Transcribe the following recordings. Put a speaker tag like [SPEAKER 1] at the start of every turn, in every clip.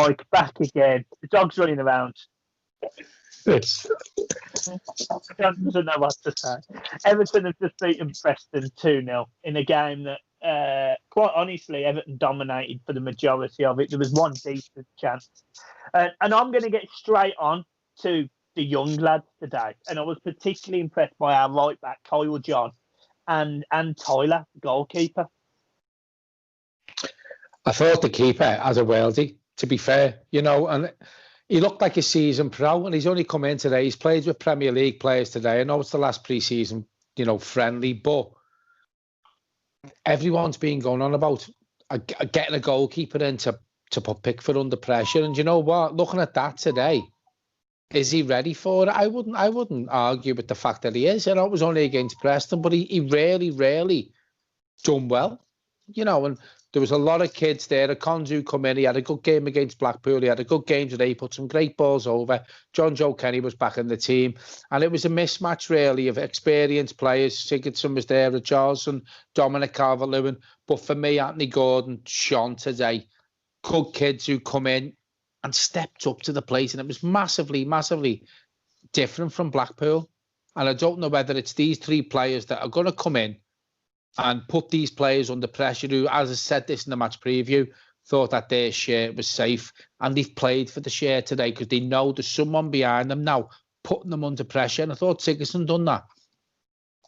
[SPEAKER 1] Mike, back again. The dog's running around.
[SPEAKER 2] It's
[SPEAKER 1] John doesn't know what to say. Everton have just beaten Preston 2-0 in a game that, quite honestly, Everton dominated for the majority of it. There was one decent chance. And I'm going to get straight on to the young lads today. And I was particularly impressed by our right back, Kyle John, and Tyler, the goalkeeper.
[SPEAKER 2] I thought the keeper has a worldie, to be fair, and he looked like a season pro, and he's only come in today. He's played with Premier League players today. I know it's the last pre-season, friendly, but everyone's been going on about getting a goalkeeper in to put Pickford under pressure. And you know what? Looking at that today, is he ready for it? I wouldn't argue with the fact that he is. I know it was only against Preston, but he rarely done well, and there was a lot of kids there. Akonju come in. He had a good game against Blackpool. He had a good game today. He put some great balls over. John Joe Kenny was back in the team. And it was a mismatch, really, of experienced players. Sigurdsson was there, Richarlison, Dominic Calvert-Lewin. But for me, Anthony Gordon shone today. Good kids who come in and stepped up to the plate. And it was massively, massively different from Blackpool. And I don't know whether it's these three players that are going to come in and put these players under pressure who, as I said this in the match preview, thought that their share was safe. And they've played for the share today because they know there's someone behind them now putting them under pressure. And I thought Sigurdsson done that.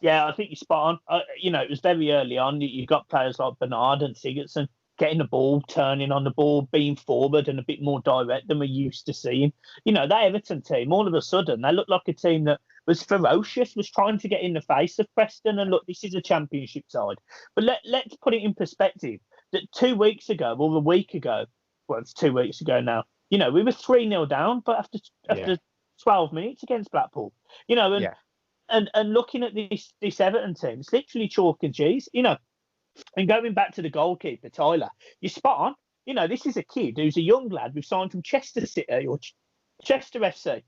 [SPEAKER 1] Yeah, I think you're spot on. It was very early on. You got players like Bernard and Sigurdsson getting the ball, turning on the ball, being forward and a bit more direct than we're used to seeing. That Everton team, all of a sudden, they looked like a team that was ferocious, was trying to get in the face of Preston. And look, this is a championship side. But let's put it in perspective that 2 weeks ago, or a week ago, well, it's 2 weeks ago now, we were 3-0 down, but after 12 minutes against Blackpool, and looking at this Everton team, it's literally chalk and cheese, And going back to the goalkeeper, Tyler, you're spot on. This is a kid who's a young lad we've signed from Chester City or Chester FC.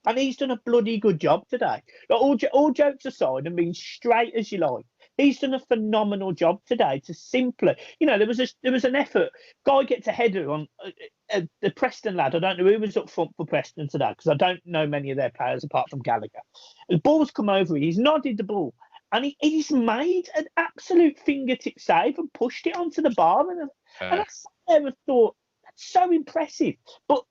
[SPEAKER 1] And he's done a bloody good job today. All jokes aside and being straight as you like, he's done a phenomenal job today to simply, there was an effort. Guy gets a header on the Preston lad. I don't know who was up front for Preston today because I don't know many of their players apart from Gallagher. The ball's come over, he's nodded the ball. And he's made an absolute fingertip save and pushed it onto the bar. And I sat there and thought, that's so impressive. But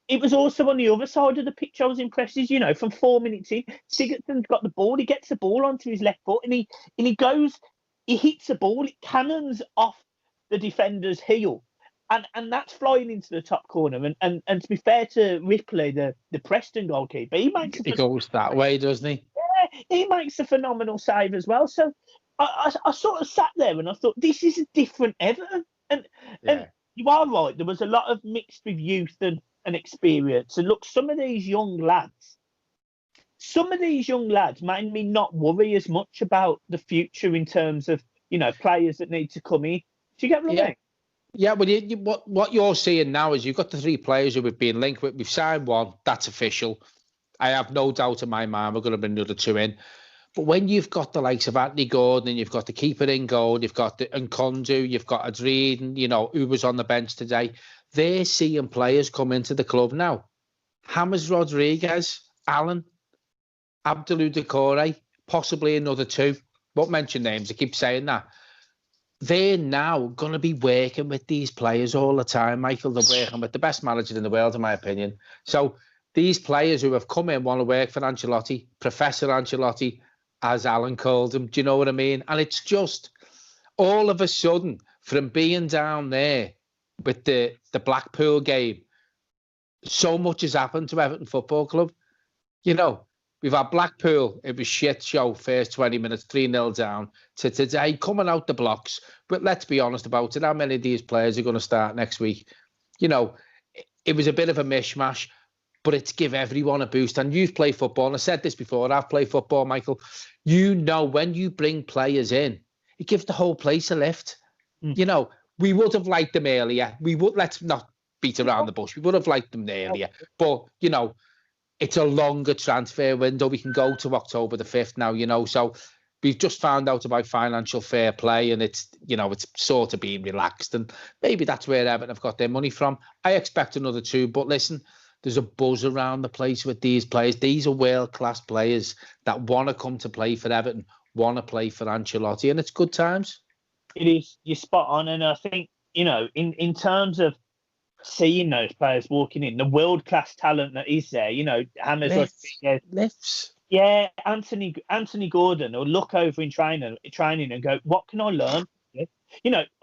[SPEAKER 1] it was also on the other side of the pitch I was impressed. From 4 minutes in, Sigurdsson's got the ball. He gets the ball onto his left foot and he hits the ball. It cannons off the defender's heel. And that's flying into the top corner. And to be fair to Ripley, the Preston goalkeeper, he
[SPEAKER 2] goes that way, doesn't he?
[SPEAKER 1] He makes a phenomenal save as well. So I sort of sat there and I thought, this is a different Everton. And you are right. There was a lot of mixed with youth and experience. And look, some of these young lads made me not worry as much about the future in terms of, players that need to come in. Do you get what I mean?
[SPEAKER 2] Yeah, well, what you're seeing now is you've got the three players who we've been linked with. We've signed one. That's official. I have no doubt in my mind we're going to bring the other two in. But when you've got the likes of Anthony Gordon and you've got the keeper in goal, you've got the Nkondu, you've got Adrian, who was on the bench today, they're seeing players come into the club now. James Rodriguez, Allen, Abdullah Decore, possibly another two. Won't mention names, I keep saying that. They're now going to be working with these players all the time, Michael. They're working with the best manager in the world, in my opinion. So these players who have come in want to work for Ancelotti, Professor Ancelotti, as Alan called him. Do you know what I mean? And it's just all of a sudden, from being down there with the Blackpool game, so much has happened to Everton Football Club. We've had Blackpool, it was shit show, first 20 minutes, 3-0 down, to today coming out the blocks. But let's be honest about it, how many of these players are going to start next week? It was a bit of a mishmash. But it's give everyone a boost. And you've played football, and I said this before, I've played football, Michael. When you bring players in, it gives the whole place a lift. We would have liked them earlier. Let's not beat around the bush. We would have liked them earlier. But, it's a longer transfer window. We can go to October the 5th now, So we've just found out about financial fair play, and it's sort of being relaxed, and maybe that's where Everton have got their money from. I expect another 2, but listen, there's a buzz around the place with these players. These are world-class players that want to come to play for Everton, want to play for Ancelotti, and it's good times.
[SPEAKER 1] It is. You're spot on, and I think, in terms of seeing those players walking in, the world-class talent that is there, James
[SPEAKER 2] lifts.
[SPEAKER 1] Yeah, Anthony Gordon will look over in training and go, what can I learn?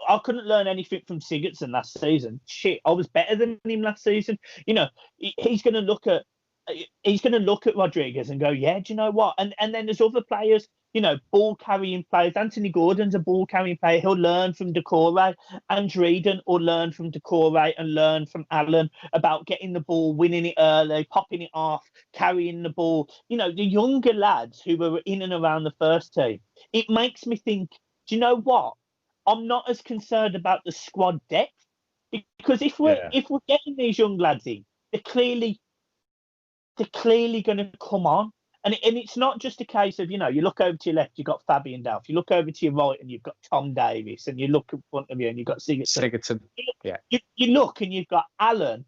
[SPEAKER 1] I couldn't learn anything from Sigurdsson last season. Shit, I was better than him last season. He's going to look at Rodriguez and go, yeah, do you know what? And then there's other players, ball carrying players. Anthony Gordon's a ball carrying player. He'll learn from Decore. Andrew Eden will learn from Decore and learn from Alan about getting the ball, winning it early, popping it off, carrying the ball. The younger lads who were in and around the first team. It makes me think, do you know what? I'm not as concerned about the squad depth, because if we're getting these young lads in, they're clearly going to come on, and it's not just a case of you look over to your left, you've got Fabian Delph, you look over to your right, and you've got Tom Davis, and you look in front of you, and you've got Sigurdsson.
[SPEAKER 2] Yeah.
[SPEAKER 1] You look, and you've got Alan,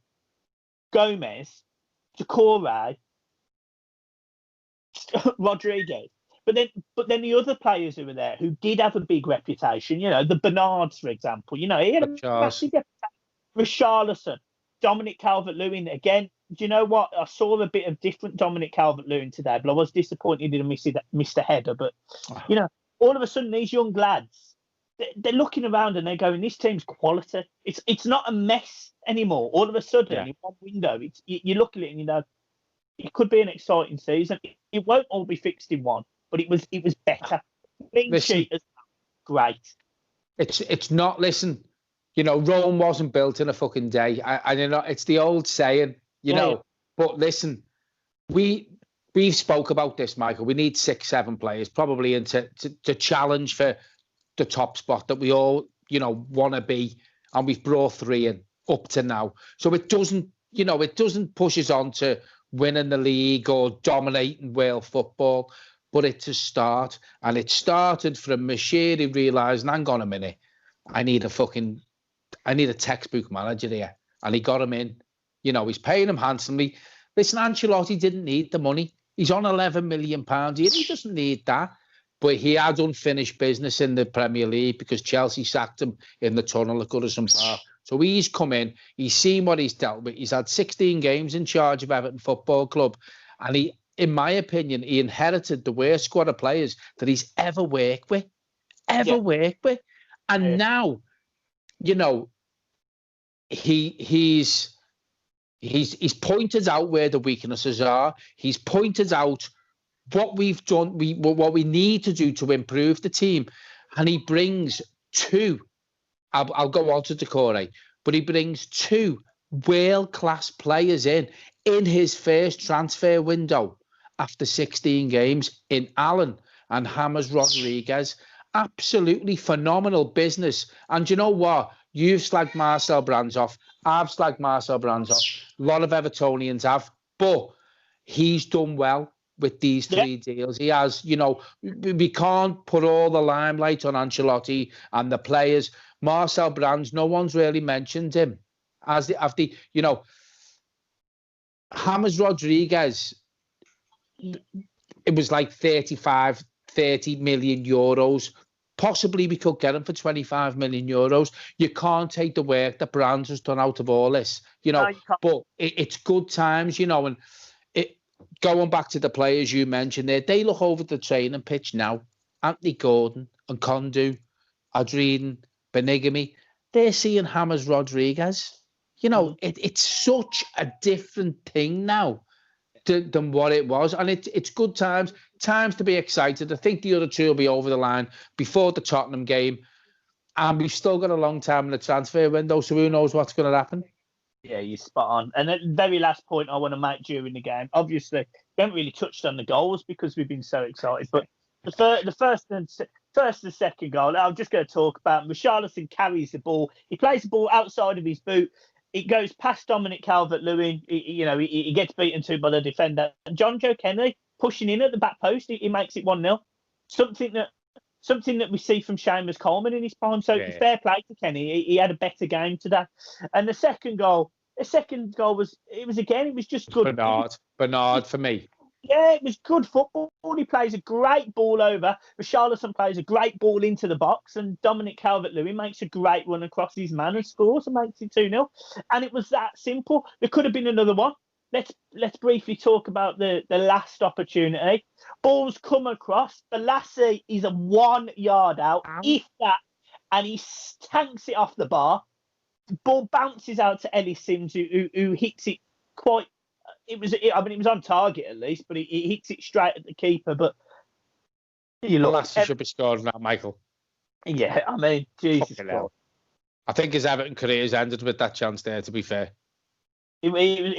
[SPEAKER 1] Gomez, Decore, Rodriguez. But then the other players who were there who did have a big reputation, the Bernards, for example, he had a massive reputation. Richarlison, Dominic Calvert-Lewin, again, do you know what? I saw a bit of different Dominic Calvert-Lewin today, but I was disappointed he missed a header. But, all of a sudden, these young lads, they're looking around and they're going, this team's quality. It's not a mess anymore. All of a sudden, in one window, you look at it and it could be an exciting season. It won't all be fixed in one. But it was better. Clean sheet is great.
[SPEAKER 2] It's not. Listen, Rome wasn't built in a fucking day. It's the old saying, But listen, we've spoke about this, Michael. We need 6, 7 players probably to challenge for the top spot that we all want to be, and we've brought 3 in up to now. So it doesn't push us on to winning the league or dominating world football. But it's a start, and it started from Mashiri realising, hang on a minute, I need a textbook manager here, and he got him in. He's paying him handsomely. Listen, Ancelotti didn't need the money. He's on £11 million a year. He doesn't need that. But he had unfinished business in the Premier League because Chelsea sacked him in the tunnel at Goodison Park. So he's come in, he's seen what he's dealt with. He's had 16 games in charge of Everton Football Club, and in my opinion, he inherited the worst squad of players that he's ever worked with. And now, he's pointed out where the weaknesses are. He's pointed out what we've done, what we need to do to improve the team. And he brings 2, I'll go on to Decore, but he brings 2 world-class players in his first transfer window after 16 games in Alan and James Rodriguez. Absolutely phenomenal business. And you know what? You've slagged Marcel Brands off. I've slagged Marcel Brands off. A lot of Evertonians have. But he's done well with these 3 deals. He has, we can't put all the limelight on Ancelotti and the players. Marcel Brands, no one's really mentioned him. James Rodriguez, it was like 30 million euros. Possibly we could get him for 25 million euros. You can't take the work that Brands has done out of all this, but it's good times, and going back to the players you mentioned there, they look over the training pitch now. Anthony Gordon and Kondu, Adrian, Benigami, they're seeing James Rodriguez. It's such a different thing now than what it was, and it's good times to be excited. I think the other 2 will be over the line before the Tottenham game, and we've still got a long time in the transfer window, so who knows what's going to happen.
[SPEAKER 1] Yeah, you're spot on. And the very last point I want to make during the game, obviously we haven't really touched on the goals because we've been so excited, but the first and second goal, I'm just going to talk about. Richarlison carries the ball, he plays the ball outside of his boot. It goes past Dominic Calvert-Lewin. He gets beaten to by the defender. And John Joe Kennedy pushing in at the back post. He makes it 1-0. something that we see from Seamus Coleman in his prime. So fair play to Kenny. He had a better game today. And the second goal was just good.
[SPEAKER 2] Bernard for me.
[SPEAKER 1] Yeah, it was good football. He plays a great ball over. Richarlison plays a great ball into the box, and Dominic Calvert-Lewin makes a great run across his man and scores and makes it 2-0. And it was that simple. There could have been another one. Let's briefly talk about the last opportunity. Ball's come across. The lassie is a 1 yard out, if that, and he tanks it off the bar. The ball bounces out to Ellis Sims, who hits it quite. It was on target at least, but he hits it straight at the keeper. But
[SPEAKER 2] the lassie should be scoring that, Michael.
[SPEAKER 1] Yeah, I mean, Jesus Christ.
[SPEAKER 2] I think his Everton career has ended with that chance there. To be fair.
[SPEAKER 1] It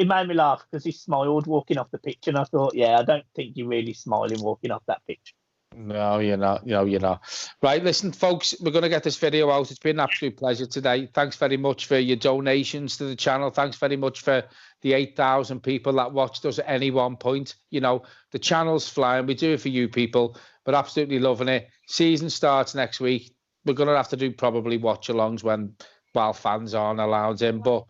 [SPEAKER 1] made me laugh because he smiled walking off the pitch, and I thought, yeah, I don't think you're really smiling walking off that pitch.
[SPEAKER 2] No, you're not. No, you're not. Right, listen, folks, we're going to get this video out. It's been an absolute pleasure today. Thanks very much for your donations to the channel. Thanks very much for the 8,000 people that watched us at any one point. You know, the channel's flying. We do it for you people. We're absolutely loving it. Season starts next week. We're going to have to do probably watch-alongs while fans aren't allowed in, but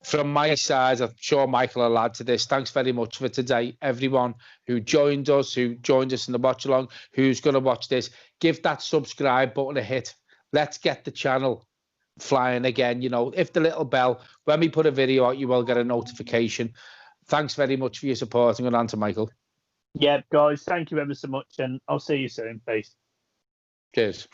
[SPEAKER 2] from my side, I'm sure Michael will add to this. Thanks very much for today. Everyone who joined us in the watch along, who's going to watch this, give that subscribe button a hit. Let's get the channel flying again. You know, if the little bell, when we put a video out, you will get a notification. Thanks very much for your support. I'm going to answer Michael.
[SPEAKER 1] Yeah, guys, thank you ever so much, and I'll see you soon. Peace.
[SPEAKER 2] Cheers.